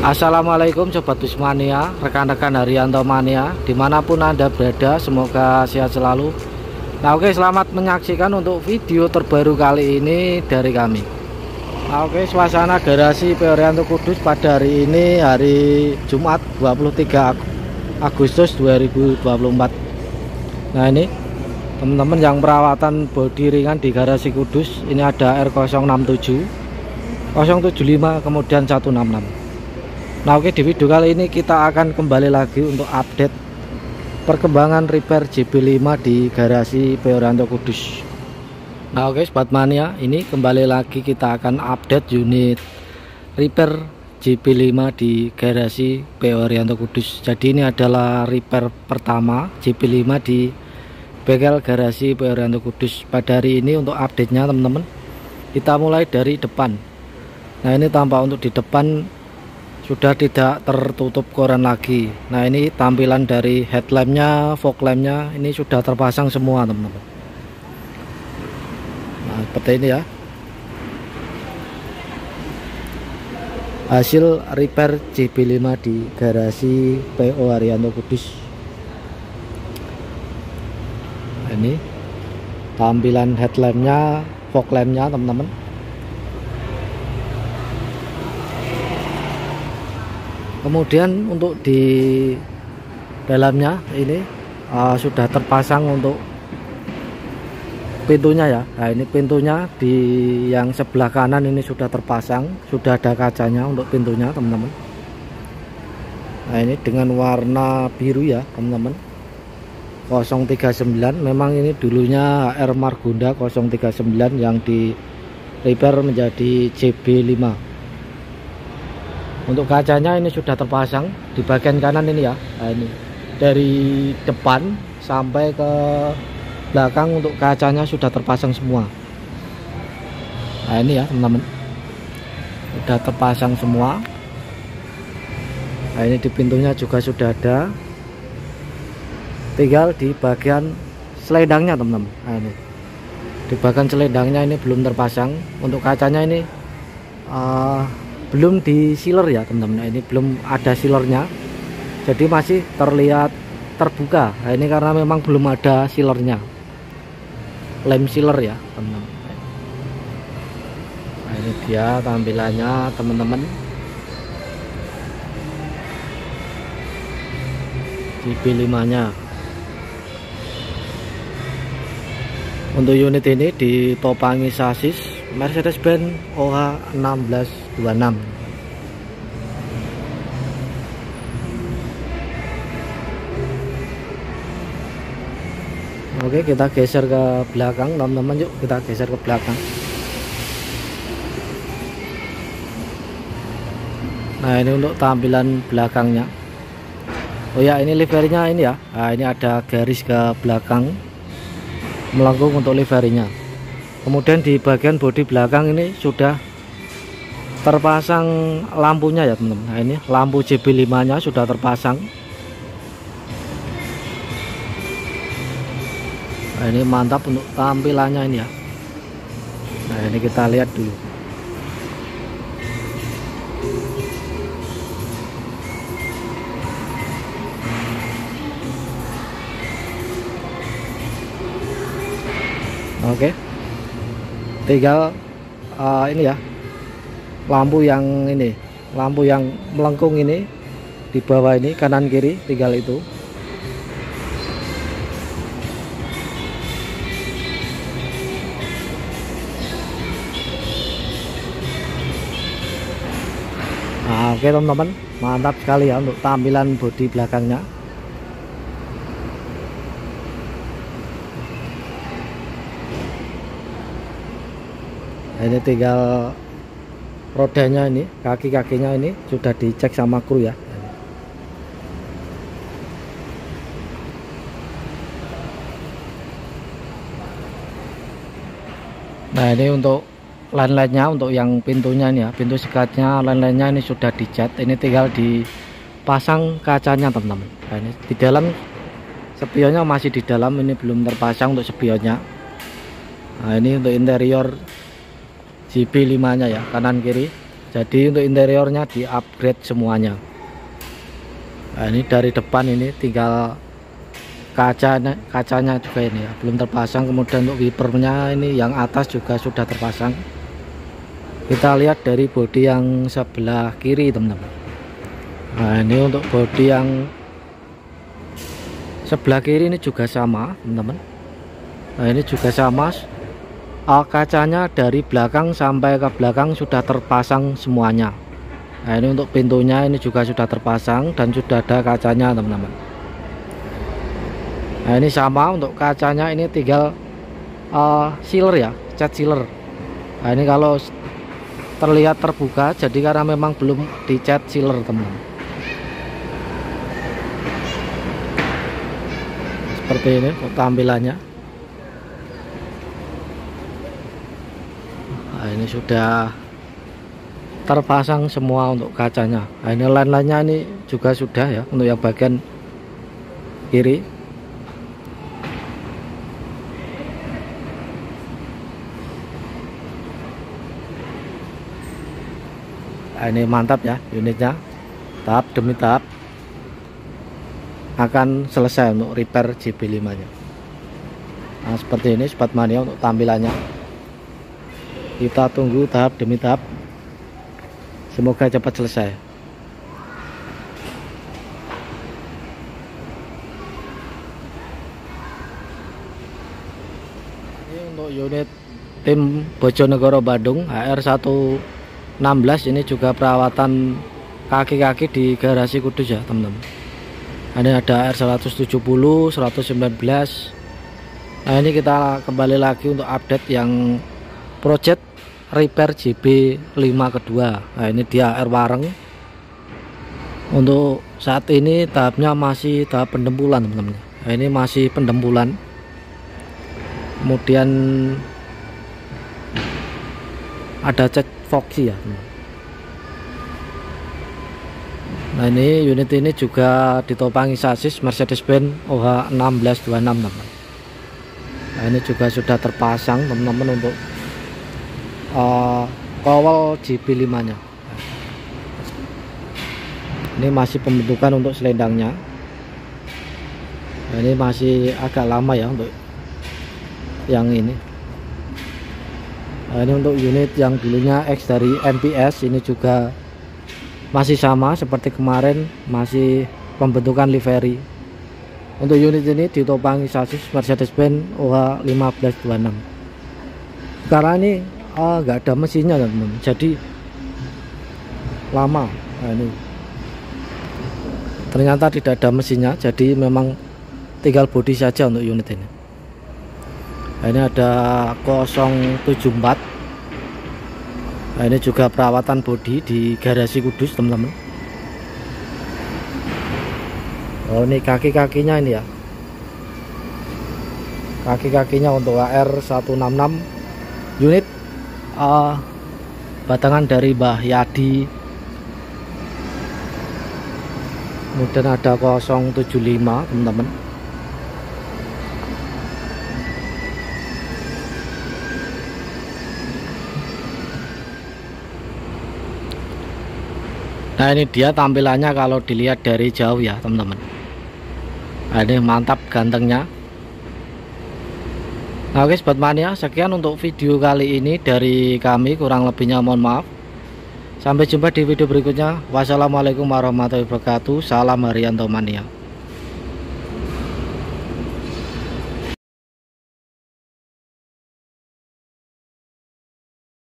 Assalamualaikum Sobat Busmania, rekan-rekan Haryanto Mania, dimanapun Anda berada, semoga sehat selalu. Nah oke, selamat menyaksikan untuk video terbaru kali ini dari kami. Nah oke, suasana garasi PO Haryanto Kudus pada hari ini, hari Jumat 23 Agustus 2024. Nah ini teman-teman yang perawatan bodi ringan di garasi Kudus, ini ada R067, 075, kemudian 166. Nah oke, di video kali ini kita akan kembali lagi untuk update perkembangan repair JB5 di garasi PO Haryanto Kudus. Nah oke Sobat Mania, ini kembali lagi kita akan update unit repair JB5 di garasi PO Haryanto Kudus. Jadi ini adalah repair pertama JB5 di bengkel garasi PO Haryanto Kudus. Pada hari ini untuk update-nya teman-teman, kita mulai dari depan. Nah ini tampak untuk di depan sudah tidak tertutup koran lagi. Nah ini tampilan dari headlampnya, fog lampnya ini sudah terpasang semua teman-teman. Nah seperti ini ya hasil repair JB5 di garasi PO Haryanto Kudus. Nah, ini tampilan headlampnya, fog lampnya teman-teman. Kemudian untuk di dalamnya ini sudah terpasang untuk pintunya ya. Nah ini pintunya di yang sebelah kanan ini sudah terpasang, sudah ada kacanya untuk pintunya teman-teman. Nah ini dengan warna biru ya teman-teman, 039. Memang ini dulunya R Margonda 039 yang di repair menjadi JB5. Untuk kacanya ini sudah terpasang di bagian kanan ini ya. Nah ini dari depan sampai ke belakang untuk kacanya sudah terpasang semua. Nah ini ya teman-teman, sudah terpasang semua. Nah ini di pintunya juga sudah ada, tinggal di bagian selendangnya teman-teman. Nah ini di bagian selendangnya ini belum terpasang. Untuk kacanya ini belum di sealer ya teman-teman. Nah, ini belum ada sealernya, jadi masih terlihat terbuka. Nah, ini karena memang belum ada sealernya, lem sealer ya teman-teman. Nah, ini dia tampilannya teman-teman, JB5 nya. Untuk unit ini ditopangi sasis Mercedes-Benz OH1626. Oke, kita geser ke belakang teman-teman. Yuk kita geser ke belakang. Nah ini untuk tampilan belakangnya. Oh ya, ini liverynya ini ya. Nah ini ada garis ke belakang melengkung untuk liverynya. Kemudian di bagian bodi belakang ini sudah terpasang lampunya ya teman-teman. Nah ini lampu JB5 nya sudah terpasang. Nah ini mantap untuk tampilannya ini ya. Nah ini kita lihat dulu. Oke, tinggal ini ya, lampu yang ini, lampu yang melengkung ini di bawah ini kanan kiri, tinggal itu. Nah, oke teman-teman, mantap sekali ya untuk tampilan bodi belakangnya. Ini tinggal rodanya, ini kaki-kakinya ini sudah dicek sama kru ya. Nah ini untuk line-line-nya, untuk yang pintunya ini ya, pintu sekatnya, line-line-nya ini sudah dicat. Ini tinggal dipasang kacanya teman-teman. Nah ini di dalam spionnya masih di dalam, ini belum terpasang untuk spionnya. Nah ini untuk interior JB5 nya ya, kanan kiri Jadi untuk interiornya di upgrade semuanya. Nah, ini dari depan ini tinggal kacanya juga ini ya belum terpasang. Kemudian untuk wipernya ini yang atas juga sudah terpasang. Kita lihat dari bodi yang sebelah kiri teman-teman. Nah ini untuk bodi yang sebelah kiri ini juga sama teman-teman. Nah ini juga sama, kacanya dari belakang sampai ke belakang sudah terpasang semuanya. Nah ini untuk pintunya ini juga sudah terpasang dan sudah ada kacanya teman-teman. Nah ini sama untuk kacanya, ini tinggal sealer ya, cat sealer. Nah ini kalau terlihat terbuka jadi karena memang belum dicat sealer teman-teman. Seperti ini untuk tampilannya. Nah ini sudah terpasang semua untuk kacanya. Nah ini line-line-nya ini juga sudah ya untuk yang bagian kiri. Nah, ini mantap ya unitnya, tahap demi tahap akan selesai untuk repair JB5 nya. Nah seperti ini Sobat Mania untuk tampilannya. Kita tunggu tahap demi tahap, semoga cepat selesai. Ini untuk unit tim Bojonegoro Bandung HR116 ini juga perawatan kaki-kaki di garasi Kudus ya teman-teman. Ini ada R170, 119. Nah ini kita kembali lagi untuk update yang project repair JB5 kedua. Nah ini dia air wareng. Untuk saat ini tahapnya masih tahap pendempulan teman-teman. Nah ini masih pendempulan. Kemudian ada cek Foxy ya. Nah ini unit ini juga ditopangi sasis Mercedes-Benz OH1626 teman-teman. Nah ini juga sudah terpasang teman-teman untuk kawal JB5 nya. Ini masih pembentukan untuk selendangnya. Nah, ini masih agak lama ya untuk yang ini. Nah, ini untuk unit yang dulunya X dari MPS ini juga masih sama seperti kemarin, masih pembentukan livery. Untuk unit ini ditopangi sasis Mercedes-Benz OH1526. Karena ini nggak ada mesinnya teman-teman, jadi lama. Nah, ini ternyata tidak ada mesinnya, jadi memang tinggal bodi saja untuk unit ini. Nah, ini ada 074. Nah, ini juga perawatan bodi di garasi Kudus teman-teman. Oh ini kaki-kakinya ini ya, kaki-kakinya untuk HR166 unit batangan dari Mbah Yadi. Kemudian ada 075 teman-teman. Nah ini dia tampilannya kalau dilihat dari jauh ya teman-teman. Nah, ini mantap gantengnya. Nah oke Sobat Mania, sekian untuk video kali ini dari kami, kurang lebihnya mohon maaf. Sampai jumpa di video berikutnya. Wassalamualaikum warahmatullahi wabarakatuh. Salam Haryanto Mania.